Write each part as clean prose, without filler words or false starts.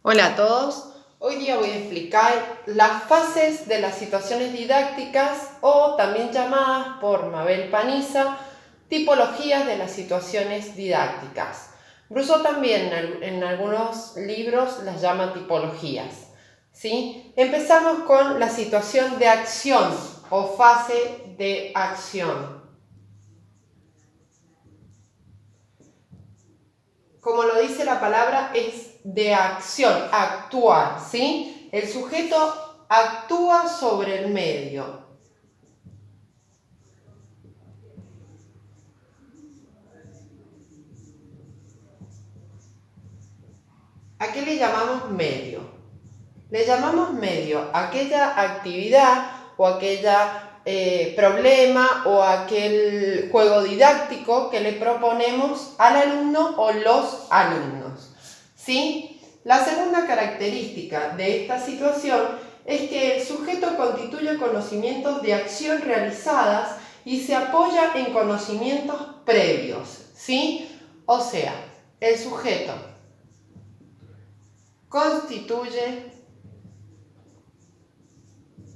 Hola a todos, hoy día voy a explicar las fases de las situaciones didácticas o también llamadas por Mabel Paniza tipologías de las situaciones didácticas. Rousseau también en algunos libros las llama tipologías. ¿Sí? Empezamos con la situación de acción o fase de acción. Como lo dice la palabra, es de acción, actuar, ¿sí? El sujeto actúa sobre el medio. ¿A qué le llamamos medio? Le llamamos medio a aquella actividad o aquella problema o aquel juego didáctico que le proponemos al alumno o los alumnos, ¿sí? La segunda característica de esta situación es que el sujeto constituye conocimientos de acción realizadas y se apoya en conocimientos previos, ¿sí? O sea, el sujeto constituye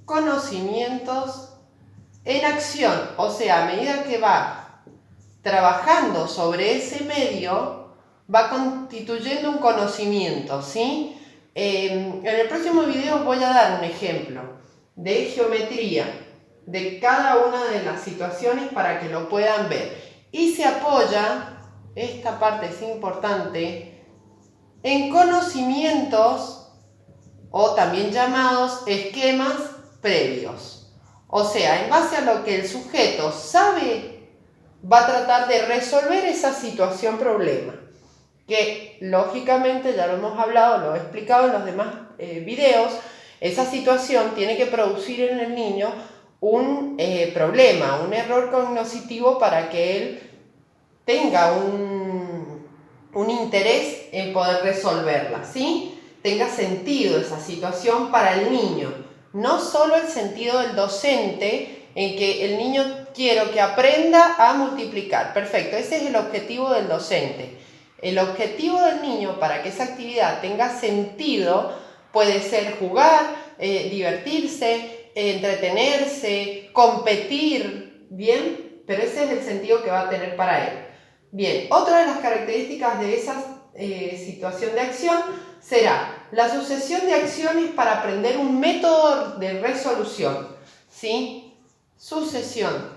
conocimientos en acción, o sea, a medida que va trabajando sobre ese medio, va constituyendo un conocimiento, ¿sí? En el próximo video voy a dar un ejemplo de geometría de cada una de las situaciones para que lo puedan ver. Y se apoya, esta parte es importante, en conocimientos o también llamados esquemas previos. O sea, en base a lo que el sujeto sabe, va a tratar de resolver esa situación problema, que lógicamente ya lo hemos hablado, lo he explicado en los demás videos. Esa situación tiene que producir en el niño un problema, un error cognitivo para que él tenga un interés en poder resolverla, ¿sí? Tenga sentido esa situación para el niño, no solo el sentido del docente en que el niño quiero que aprenda a multiplicar. Perfecto, ese es el objetivo del docente. El objetivo del niño para que esa actividad tenga sentido puede ser jugar, divertirse, entretenerse, competir, ¿bien? Pero ese es el sentido que va a tener para él. Bien, otra de las características de esa situación de acción será la sucesión de acciones para aprender un método de resolución, ¿sí? Sucesión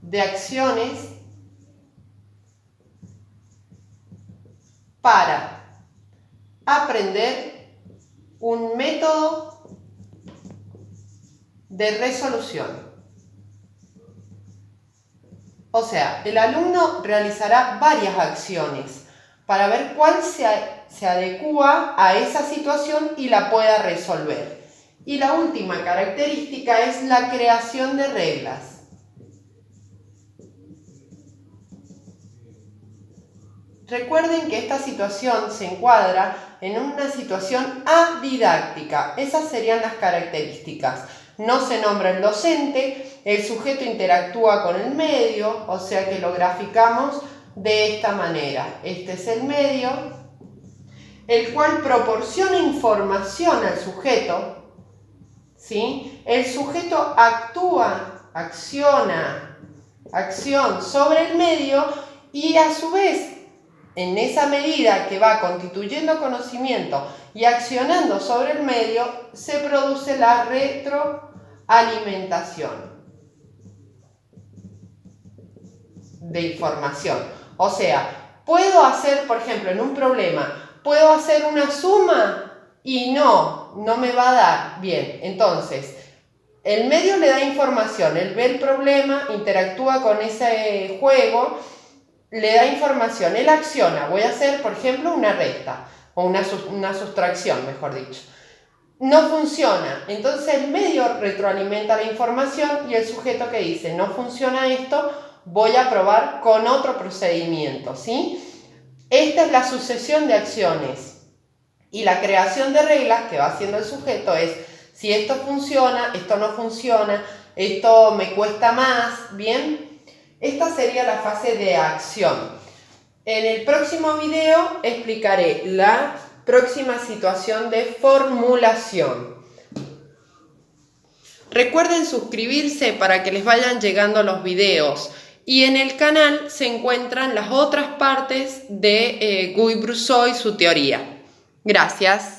de acciones para aprender un método de resolución. O sea, el alumno realizará varias acciones para ver cuál se adecúa a esa situación y la pueda resolver. Y la última característica es la creación de reglas. Recuerden que esta situación se encuadra en una situación adidáctica. Esas serían las características. No se nombra el docente, el sujeto interactúa con el medio, o sea que lo graficamos de esta manera. Este es el medio, el cual proporciona información al sujeto, ¿sí? El sujeto acción sobre el medio y a su vez, en esa medida que va constituyendo conocimiento y accionando sobre el medio, se produce la retroalimentación de información. O sea, puedo hacer, por ejemplo, en un problema, puedo hacer una suma y no me va a dar. Bien, entonces, el medio le da información, él ve el problema, interactúa con ese juego, le da información, él acciona, voy a hacer, por ejemplo, una resta o una sustracción, mejor dicho. No funciona, entonces el medio retroalimenta la información y el sujeto que dice, no funciona esto, voy a probar con otro procedimiento, ¿sí? Esta es la sucesión de acciones y la creación de reglas que va haciendo el sujeto es, si esto funciona, esto no funciona, esto me cuesta más, ¿bien? Esta sería la fase de acción. En el próximo video explicaré la próxima situación de formulación. Recuerden suscribirse para que les vayan llegando los videos. Y en el canal se encuentran las otras partes de Guy-Brusseau y su teoría. Gracias.